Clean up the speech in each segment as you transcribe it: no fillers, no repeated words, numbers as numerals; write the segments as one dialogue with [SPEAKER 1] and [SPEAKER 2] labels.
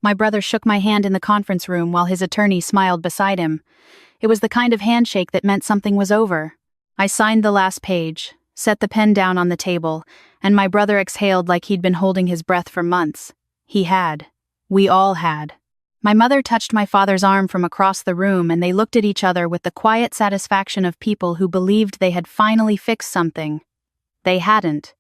[SPEAKER 1] My brother shook my hand in the conference room while his attorney smiled beside him. It was the kind of handshake that meant something was over. I signed the last page, set the pen down on the table, and my brother exhaled like he'd been holding his breath for months. He had. We all had. My mother touched my father's arm from across the room, and they looked at each other with the quiet satisfaction of people who believed they had finally fixed something. They hadn't.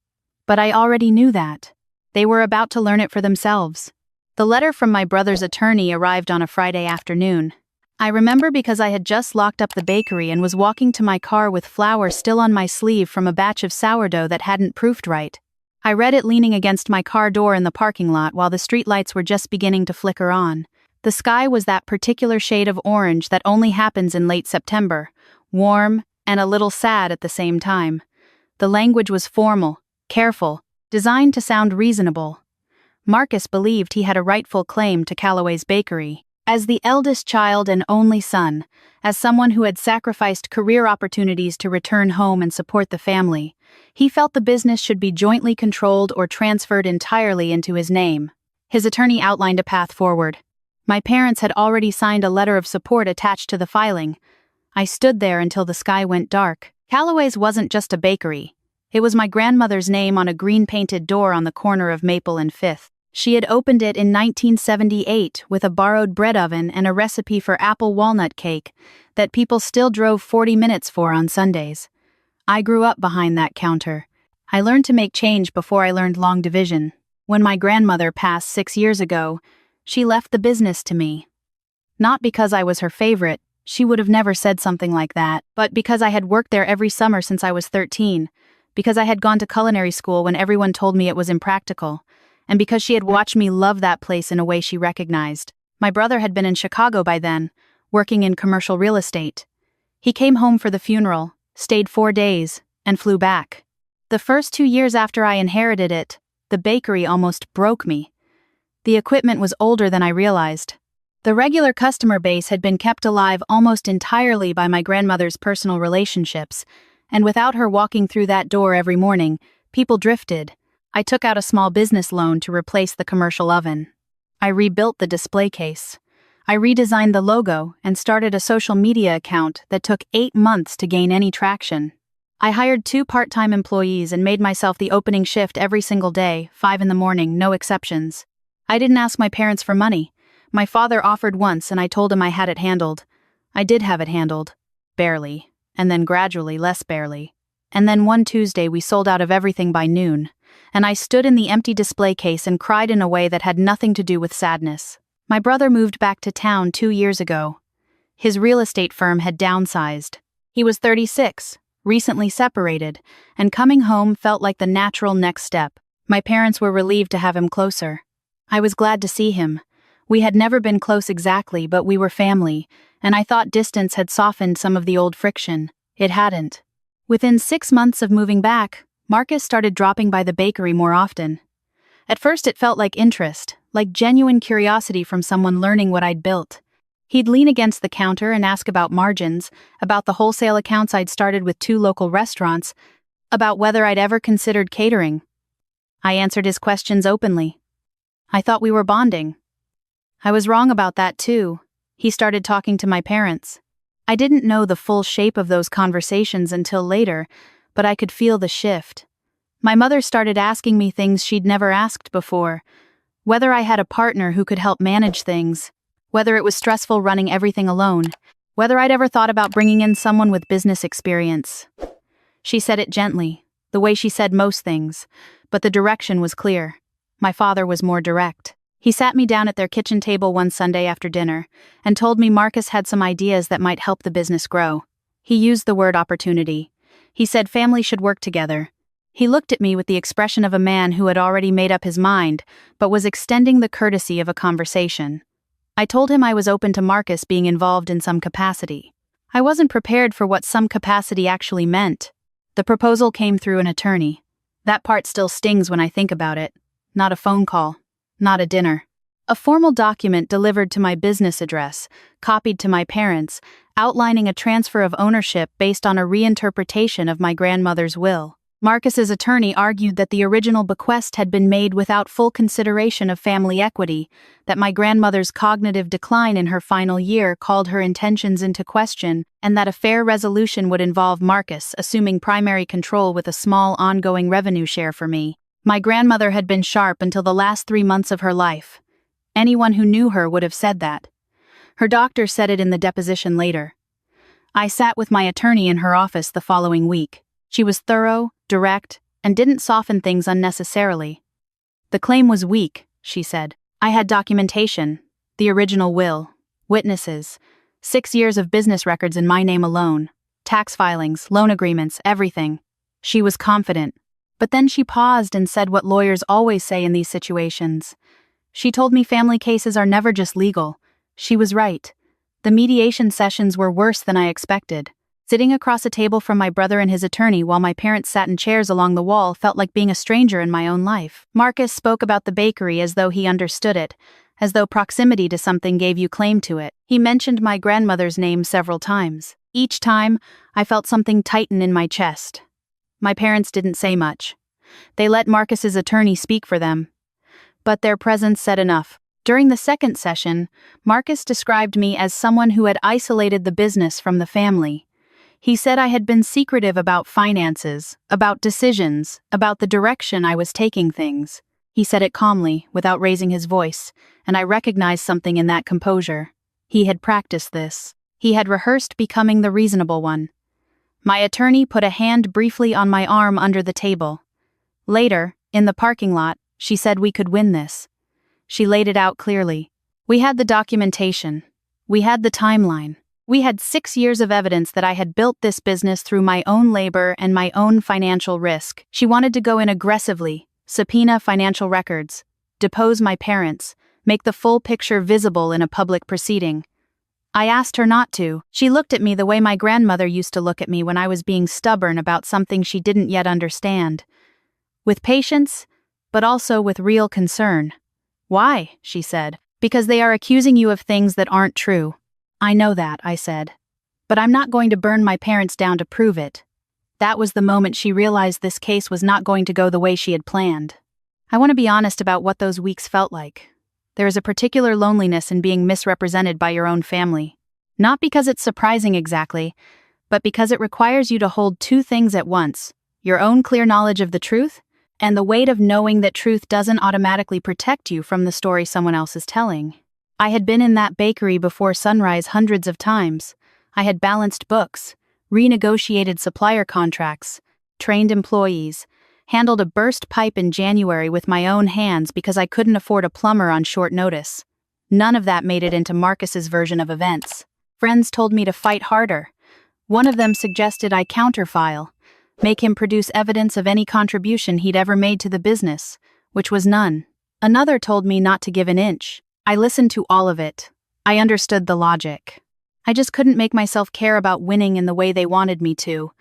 [SPEAKER 1] But I already knew that. They were about to learn it for themselves. The letter from my brother's attorney arrived on a Friday afternoon. I remember because I had just locked up the bakery and was walking to my car with flour still on my sleeve from a batch of sourdough that hadn't proofed right. I read it leaning against my car door in the parking lot while the streetlights were just beginning to flicker on. The sky was that particular shade of orange that only happens in late September, warm and a little sad at the same time. The language was formal, careful, designed to sound reasonable. Marcus believed he had a rightful claim to Calloway's bakery. As the eldest child and only son, as someone who had sacrificed career opportunities to return home and support the family, he felt the business should be jointly controlled or transferred entirely into his name. His attorney outlined a path forward. My parents had already signed a letter of support attached to the filing. I stood there until the sky went dark. Calloway's wasn't just a bakery. It was my grandmother's name on a green-painted door on the corner of Maple and Fifth. She had opened it in 1978 with a borrowed bread oven and a recipe for apple walnut cake that people still drove 40 minutes for on Sundays. I grew up behind that counter. I learned to make change before I learned long division. When my grandmother passed 6 years ago, she left the business to me. Not because I was her favorite, she would have never said something like that, but because I had worked there every summer since I was 13, because I had gone to culinary school when everyone told me it was impractical, and because she had watched me love that place in a way she recognized. My brother had been in Chicago by then, working in commercial real estate. He came home for the funeral, stayed 4 days, and flew back. The first 2 years after I inherited it, the bakery almost broke me. The equipment was older than I realized. The regular customer base had been kept alive almost entirely by my grandmother's personal relationships, and without her walking through that door every morning, people drifted. I took out a small business loan to replace the commercial oven. I rebuilt the display case. I redesigned the logo and started a social media account that took 8 months to gain any traction. I hired 2 part-time employees and made myself the opening shift every single day, 5 in the morning, no exceptions. I didn't ask my parents for money. My father offered once and I told him I had it handled. I did have it handled. Barely. And then gradually less barely. And then one Tuesday we sold out of everything by noon. And I stood in the empty display case and cried in a way that had nothing to do with sadness. My brother moved back to town 2 years ago. His real estate firm had downsized. He was 36, recently separated, and coming home felt like the natural next step. My parents were relieved to have him closer. I was glad to see him. We had never been close exactly, but we were family, and I thought distance had softened some of the old friction. It hadn't. Within 6 months of moving back, Marcus started dropping by the bakery more often. At first it felt like interest, like genuine curiosity from someone learning what I'd built. He'd lean against the counter and ask about margins, about the wholesale accounts I'd started with 2 local restaurants, about whether I'd ever considered catering. I answered his questions openly. I thought we were bonding. I was wrong about that too. He started talking to my parents. I didn't know the full shape of those conversations until later, but I could feel the shift. My mother started asking me things she'd never asked before. Whether I had a partner who could help manage things, whether it was stressful running everything alone, whether I'd ever thought about bringing in someone with business experience. She said it gently, the way she said most things, but the direction was clear. My father was more direct. He sat me down at their kitchen table one Sunday after dinner and told me Marcus had some ideas that might help the business grow. He used the word opportunity. He said family should work together. He looked at me with the expression of a man who had already made up his mind, but was extending the courtesy of a conversation. I told him I was open to Marcus being involved in some capacity. I wasn't prepared for what some capacity actually meant. The proposal came through an attorney. That part still stings when I think about it. Not a phone call. Not a dinner. A formal document delivered to my business address, copied to my parents, outlining a transfer of ownership based on a reinterpretation of my grandmother's will. Marcus's attorney argued that the original bequest had been made without full consideration of family equity, that my grandmother's cognitive decline in her final year called her intentions into question, and that a fair resolution would involve Marcus assuming primary control with a small ongoing revenue share for me. My grandmother had been sharp until the last 3 months of her life. Anyone who knew her would have said that. Her doctor said it in the deposition later. I sat with my attorney in her office the following week. She was thorough, direct, and didn't soften things unnecessarily. The claim was weak, she said. I had documentation, the original will, witnesses, 6 years of business records in my name alone, tax filings, loan agreements, everything. She was confident. But then she paused and said what lawyers always say in these situations. She told me family cases are never just legal. She was right. The mediation sessions were worse than I expected. Sitting across a table from my brother and his attorney while my parents sat in chairs along the wall felt like being a stranger in my own life. Marcus spoke about the bakery as though he understood it, as though proximity to something gave you claim to it. He mentioned my grandmother's name several times. Each time, I felt something tighten in my chest. My parents didn't say much. They let Marcus's attorney speak for them. But their presence said enough. During the second session, Marcus described me as someone who had isolated the business from the family. He said I had been secretive about finances, about decisions, about the direction I was taking things. He said it calmly, without raising his voice, and I recognized something in that composure. He had practiced this. He had rehearsed becoming the reasonable one. My attorney put a hand briefly on my arm under the table. Later, in the parking lot, she said we could win this. She laid it out clearly. We had the documentation. We had the timeline. We had 6 years of evidence that I had built this business through my own labor and my own financial risk. She wanted to go in aggressively, subpoena financial records, depose my parents, make the full picture visible in a public proceeding. I asked her not to. She looked at me the way my grandmother used to look at me when I was being stubborn about something she didn't yet understand. With patience, but also with real concern. Why? She said. Because they are accusing you of things that aren't true. I know that, I said. But I'm not going to burn my parents down to prove it. That was the moment she realized this case was not going to go the way she had planned. I want to be honest about what those weeks felt like. There is a particular loneliness in being misrepresented by your own family. Not because it's surprising exactly, but because it requires you to hold 2 things at once: your own clear knowledge of the truth, and the weight of knowing that truth doesn't automatically protect you from the story someone else is telling. I had been in that bakery before sunrise hundreds of times. I had balanced books, renegotiated supplier contracts, trained employees, handled a burst pipe in January with my own hands because I couldn't afford a plumber on short notice. None of that made it into Marcus's version of events. Friends told me to fight harder. One of them suggested I counterfile, make him produce evidence of any contribution he'd ever made to the business, which was none. Another told me not to give an inch. I listened to all of it. I understood the logic. I just couldn't make myself care about winning in the way they wanted me to.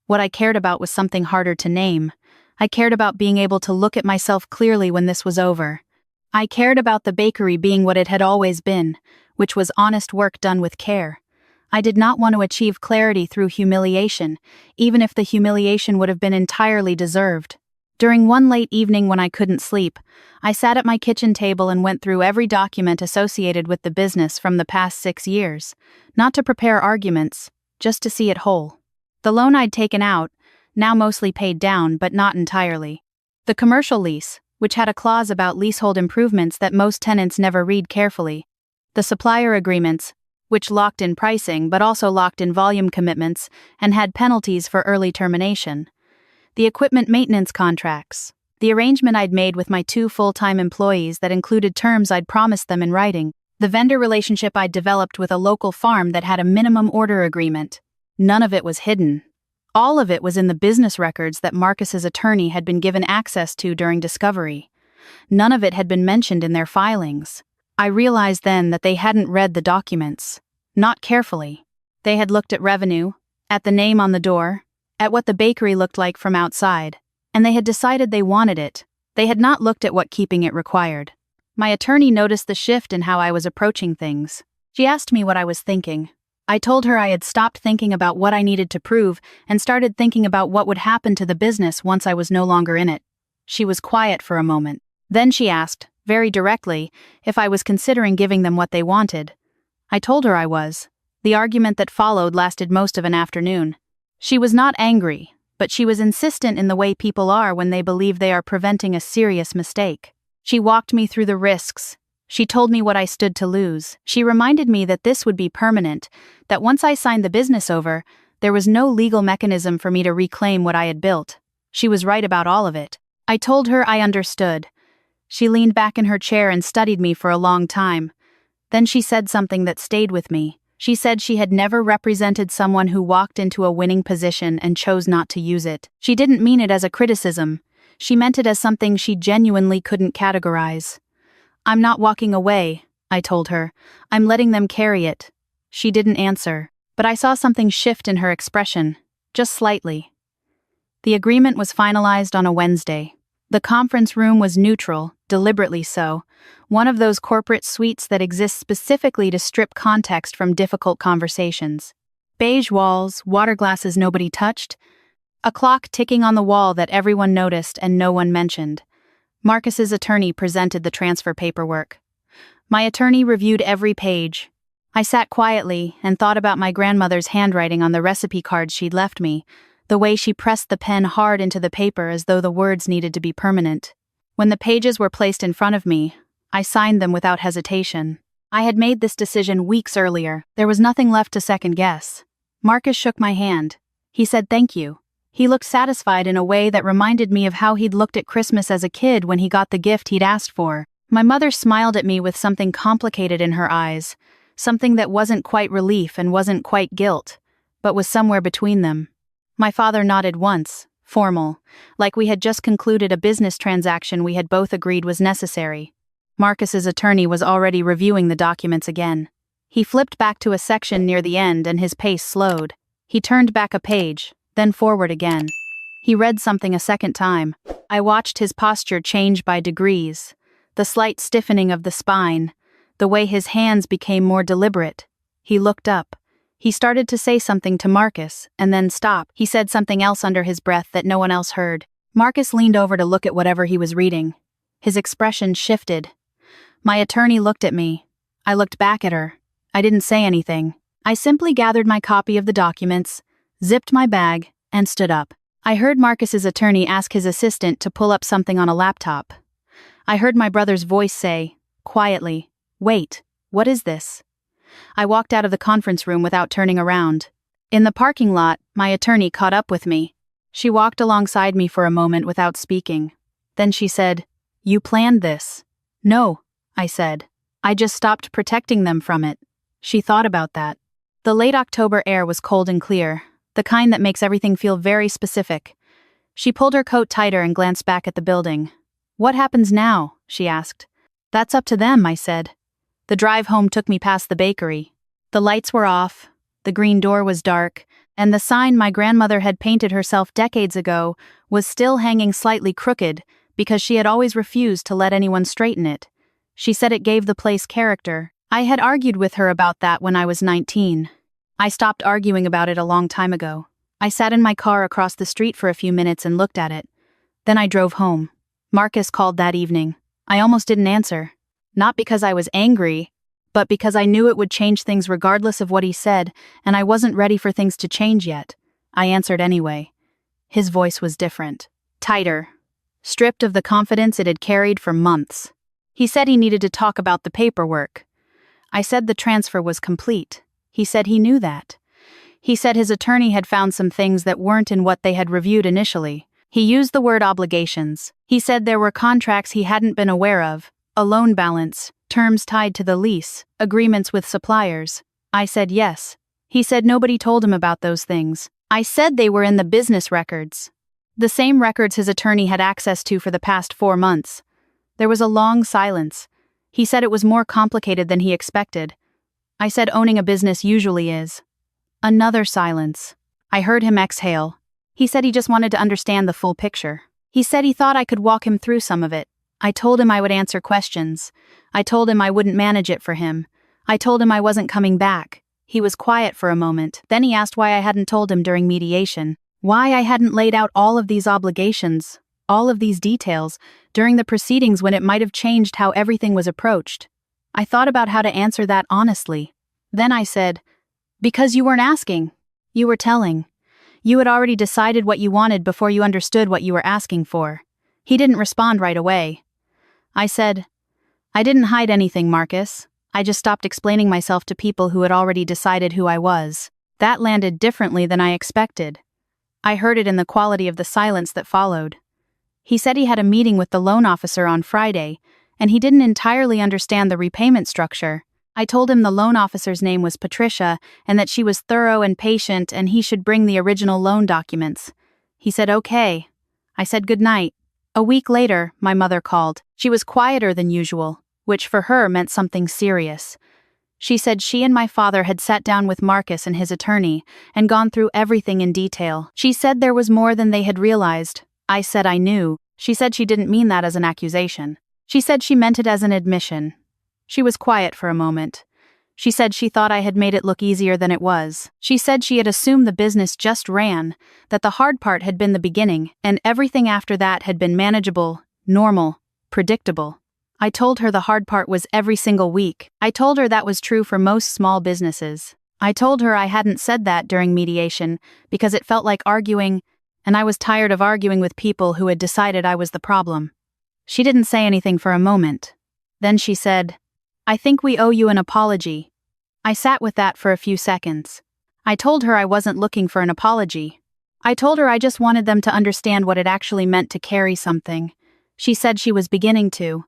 [SPEAKER 1] What I cared about was something harder to name. I cared about being able to look at myself clearly when this was over. I cared about the bakery being what it had always been, which was honest work done with care. I did not want to achieve clarity through humiliation, even if the humiliation would have been entirely deserved. During one late evening when I couldn't sleep, I sat at my kitchen table and went through every document associated with the business from the past 6 years, not to prepare arguments, just to see it whole. The loan I'd taken out, now mostly paid down but not entirely. The commercial lease, which had a clause about leasehold improvements that most tenants never read carefully. The supplier agreements, which locked in pricing but also locked in volume commitments and had penalties for early termination. The equipment maintenance contracts, the arrangement I'd made with my 2 full-time employees that included terms I'd promised them in writing, the vendor relationship I'd developed with a local farm that had a minimum order agreement. None of it was hidden. All of it was in the business records that Marcus's attorney had been given access to during discovery. None of it had been mentioned in their filings. I realized then that they hadn't read the documents. Not carefully. They had looked at revenue, at the name on the door, at what the bakery looked like from outside, and they had decided they wanted it. They had not looked at what keeping it required. My attorney noticed the shift in how I was approaching things. She asked me what I was thinking. I told her I had stopped thinking about what I needed to prove and started thinking about what would happen to the business once I was no longer in it. She was quiet for a moment. Then she asked, very directly, if I was considering giving them what they wanted. I told her I was. The argument that followed lasted most of an afternoon. She was not angry, but she was insistent in the way people are when they believe they are preventing a serious mistake. She walked me through the risks. She told me what I stood to lose. She reminded me that this would be permanent, that once I signed the business over, there was no legal mechanism for me to reclaim what I had built. She was right about all of it. I told her I understood. She leaned back in her chair and studied me for a long time. Then she said something that stayed with me. She said she had never represented someone who walked into a winning position and chose not to use it. She didn't mean it as a criticism. She meant it as something she genuinely couldn't categorize. "I'm not walking away," I told her. "I'm letting them carry it." She didn't answer, but I saw something shift in her expression, just slightly. The agreement was finalized on a Wednesday. The conference room was neutral, deliberately so, one of those corporate suites that exist specifically to strip context from difficult conversations. Beige walls, water glasses nobody touched, a clock ticking on the wall that everyone noticed and no one mentioned. Marcus's attorney presented the transfer paperwork. My attorney reviewed every page. I sat quietly and thought about my grandmother's handwriting on the recipe cards she'd left me, the way she pressed the pen hard into the paper as though the words needed to be permanent. When the pages were placed in front of me, I signed them without hesitation. I had made this decision weeks earlier. There was nothing left to second guess. Marcus shook my hand. He said thank you. He looked satisfied in a way that reminded me of how he'd looked at Christmas as a kid when he got the gift he'd asked for. My mother smiled at me with something complicated in her eyes, something that wasn't quite relief and wasn't quite guilt, but was somewhere between them. My father nodded once, formal, like we had just concluded a business transaction we had both agreed was necessary. Marcus's attorney was already reviewing the documents again. He flipped back to a section near the end and his pace slowed. He turned back a page, then forward again. He read something a second time. I watched his posture change by degrees, the slight stiffening of the spine, the way his hands became more deliberate. He looked up. He started to say something to Marcus, and then stopped. He said something else under his breath that no one else heard. Marcus leaned over to look at whatever he was reading. His expression shifted. My attorney looked at me. I looked back at her. I didn't say anything. I simply gathered my copy of the documents, zipped my bag, and stood up. I heard Marcus's attorney ask his assistant to pull up something on a laptop. I heard my brother's voice say, quietly, "Wait, what is this?" I walked out of the conference room without turning around. In the parking lot, my attorney caught up with me. She walked alongside me for a moment without speaking. Then she said, "You planned this." "No," I said. "I just stopped protecting them from it." She thought about that. The late October air was cold and clear, the kind that makes everything feel very specific. She pulled her coat tighter and glanced back at the building. "What happens now?" she asked. "That's up to them," I said. The drive home took me past the bakery. The lights were off, the green door was dark, and the sign my grandmother had painted herself decades ago was still hanging slightly crooked because she had always refused to let anyone straighten it. She said it gave the place character. I had argued with her about that when I was 19. I stopped arguing about it a long time ago. I sat in my car across the street for a few minutes and looked at it. Then I drove home. Marcus called that evening. I almost didn't answer. Not because I was angry, but because I knew it would change things regardless of what he said, and I wasn't ready for things to change yet. I answered anyway. His voice was different. Tighter. Stripped of the confidence it had carried for months. He said he needed to talk about the paperwork. I said the transfer was complete. He said he knew that. He said his attorney had found some things that weren't in what they had reviewed initially. He used the word obligations. He said there were contracts he hadn't been aware of. A loan balance, terms tied to the lease, agreements with suppliers. I said yes. He said nobody told him about those things. I said they were in the business records. The same records his attorney had access to for the past 4 months. There was a long silence. He said it was more complicated than he expected. I said owning a business usually is. Another silence. I heard him exhale. He said he just wanted to understand the full picture. He said he thought I could walk him through some of it. I told him I would answer questions. I told him I wouldn't manage it for him. I told him I wasn't coming back. He was quiet for a moment, then he asked why I hadn't told him during mediation. Why I hadn't laid out all of these obligations, all of these details, during the proceedings when it might have changed how everything was approached. I thought about how to answer that honestly. Then I said, "Because you weren't asking. You were telling. You had already decided what you wanted before you understood what you were asking for." He didn't respond right away. I said, "I didn't hide anything, Marcus. I just stopped explaining myself to people who had already decided who I was." That landed differently than I expected. I heard it in the quality of the silence that followed. He said he had a meeting with the loan officer on Friday, and he didn't entirely understand the repayment structure. I told him the loan officer's name was Patricia and that she was thorough and patient and he should bring the original loan documents. He said okay. I said good night. A week later, my mother called. She was quieter than usual, which for her meant something serious. She said she and my father had sat down with Marcus and his attorney and gone through everything in detail. She said there was more than they had realized. I said I knew. She said she didn't mean that as an accusation. She said she meant it as an admission. She was quiet for a moment. She said she thought I had made it look easier than it was. She said she had assumed the business just ran, that the hard part had been the beginning, and everything after that had been manageable, normal, predictable. I told her the hard part was every single week. I told her that was true for most small businesses. I told her I hadn't said that during mediation because it felt like arguing, and I was tired of arguing with people who had decided I was the problem. She didn't say anything for a moment. Then she said, "I think we owe you an apology." I sat with that for a few seconds. I told her I wasn't looking for an apology. I told her I just wanted them to understand what it actually meant to carry something. She said she was beginning to.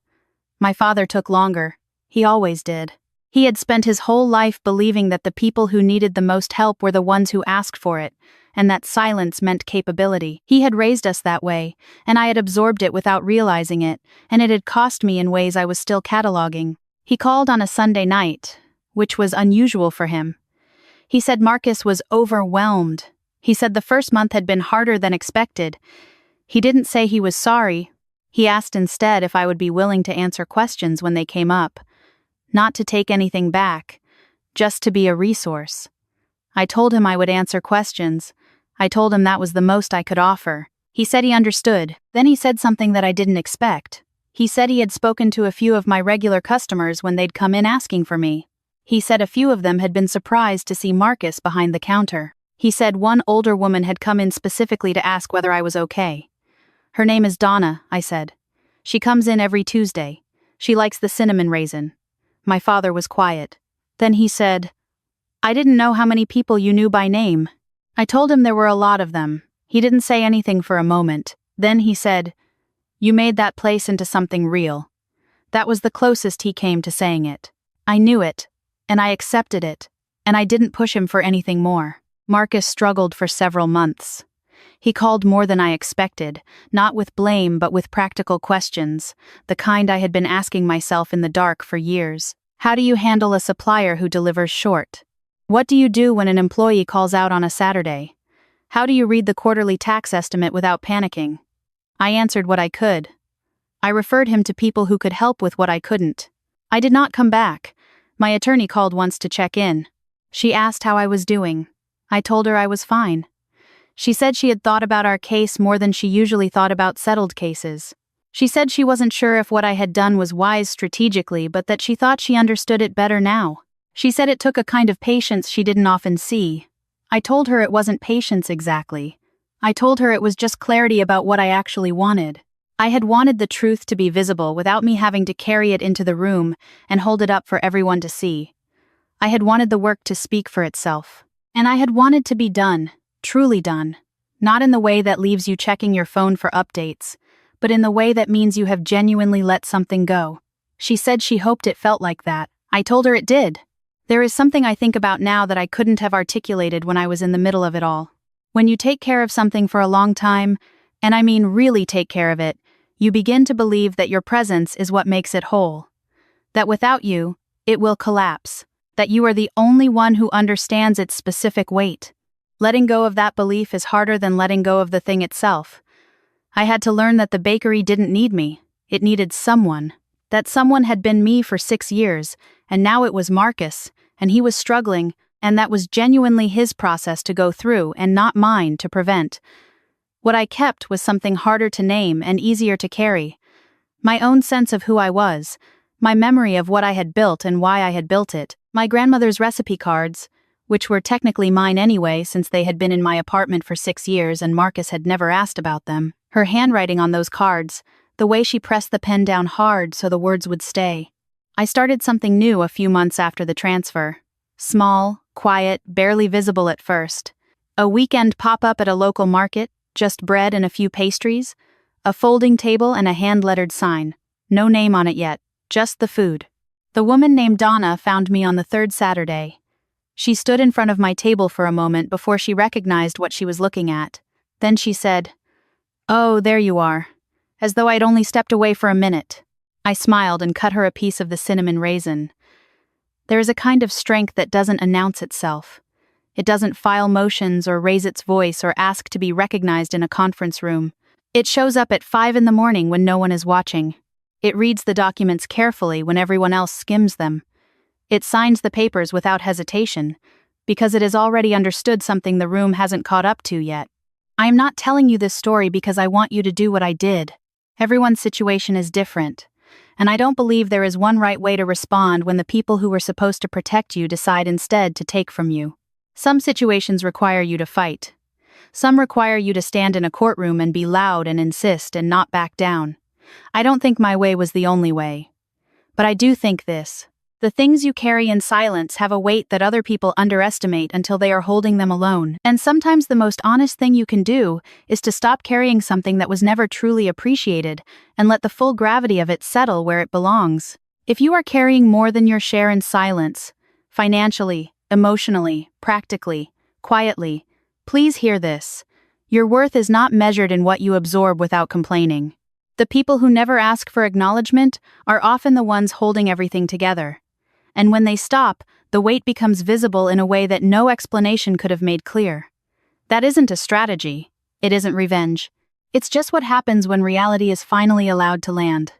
[SPEAKER 1] My father took longer. He always did. He had spent his whole life believing that the people who needed the most help were the ones who asked for it, and that silence meant capability. He had raised us that way, and I had absorbed it without realizing it, and it had cost me in ways I was still cataloging. He called on a Sunday night, which was unusual for him. He said Marcus was overwhelmed. He said the first month had been harder than expected. He didn't say he was sorry. He asked instead if I would be willing to answer questions when they came up. Not to take anything back, just to be a resource. I told him I would answer questions. I told him that was the most I could offer. He said he understood. Then he said something that I didn't expect. He said he had spoken to a few of my regular customers when they'd come in asking for me. He said a few of them had been surprised to see Marcus behind the counter. He said one older woman had come in specifically to ask whether I was okay. "Her name is Donna," I said. "She comes in every Tuesday. She likes the cinnamon raisin." My father was quiet. Then he said, "I didn't know how many people you knew by name." I told him there were a lot of them. He didn't say anything for a moment. Then he said, "You made that place into something real." That was the closest he came to saying it. I knew it, and I accepted it, and I didn't push him for anything more. Marcus struggled for several months. He called more than I expected, not with blame but with practical questions, the kind I had been asking myself in the dark for years. How do you handle a supplier who delivers short? What do you do when an employee calls out on a Saturday? How do you read the quarterly tax estimate without panicking? I answered what I could. I referred him to people who could help with what I couldn't. I did not come back. My attorney called once to check in. She asked how I was doing. I told her I was fine. She said she had thought about our case more than she usually thought about settled cases. She said she wasn't sure if what I had done was wise strategically, but that she thought she understood it better now. She said it took a kind of patience she didn't often see. I told her it wasn't patience exactly. I told her it was just clarity about what I actually wanted. I had wanted the truth to be visible without me having to carry it into the room and hold it up for everyone to see. I had wanted the work to speak for itself. And I had wanted to be done, truly done. Not in the way that leaves you checking your phone for updates, but in the way that means you have genuinely let something go. She said she hoped it felt like that. I told her it did. There is something I think about now that I couldn't have articulated when I was in the middle of it all. When you take care of something for a long time, and I mean really take care of it, you begin to believe that your presence is what makes it whole. That without you, it will collapse. That you are the only one who understands its specific weight. Letting go of that belief is harder than letting go of the thing itself. I had to learn that the bakery didn't need me. It needed someone. That someone had been me for 6 years, and now it was Marcus, and he was struggling, and that was genuinely his process to go through and not mine to prevent. What I kept was something harder to name and easier to carry. My own sense of who I was, my memory of what I had built and why I had built it, my grandmother's recipe cards, which were technically mine anyway since they had been in my apartment for 6 years and Marcus had never asked about them, her handwriting on those cards, the way she pressed the pen down hard so the words would stay. I started something new a few months after the transfer. Small, quiet, barely visible at first. A weekend pop-up at a local market, just bread and a few pastries, a folding table and a hand-lettered sign. No name on it yet, just the food. The woman named Donna found me on the third Saturday. She stood in front of my table for a moment before she recognized what she was looking at. Then she said, "Oh, there you are," as though I'd only stepped away for a minute. I smiled and cut her a piece of the cinnamon raisin. There is a kind of strength that doesn't announce itself. It doesn't file motions or raise its voice or ask to be recognized in a conference room. It shows up at 5 in the morning when no one is watching. It reads the documents carefully when everyone else skims them. It signs the papers without hesitation, because it has already understood something the room hasn't caught up to yet. I am not telling you this story because I want you to do what I did. Everyone's situation is different, and I don't believe there is one right way to respond when the people who were supposed to protect you decide instead to take from you. Some situations require you to fight. Some require you to stand in a courtroom and be loud and insist and not back down. I don't think my way was the only way. But I do think this. The things you carry in silence have a weight that other people underestimate until they are holding them alone. And sometimes the most honest thing you can do is to stop carrying something that was never truly appreciated and let the full gravity of it settle where it belongs. If you are carrying more than your share in silence, financially, emotionally, practically, quietly, please hear this. Your worth is not measured in what you absorb without complaining. The people who never ask for acknowledgement are often the ones holding everything together. And when they stop, the weight becomes visible in a way that no explanation could have made clear. That isn't a strategy. It isn't revenge. It's just what happens when reality is finally allowed to land.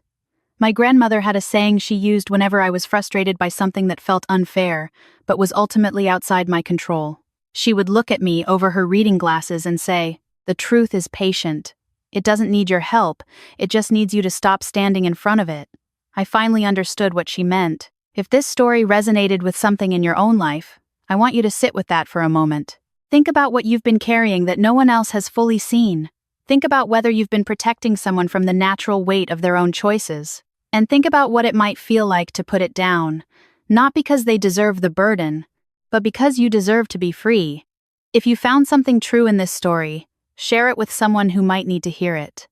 [SPEAKER 1] My grandmother had a saying she used whenever I was frustrated by something that felt unfair, but was ultimately outside my control. She would look at me over her reading glasses and say, "The truth is patient. It doesn't need your help, it just needs you to stop standing in front of it." I finally understood what she meant. If this story resonated with something in your own life, I want you to sit with that for a moment. Think about what you've been carrying that no one else has fully seen. Think about whether you've been protecting someone from the natural weight of their own choices. And think about what it might feel like to put it down, not because they deserve the burden, but because you deserve to be free. If you found something true in this story, share it with someone who might need to hear it.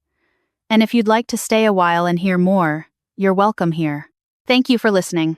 [SPEAKER 1] And if you'd like to stay a while and hear more, you're welcome here. Thank you for listening.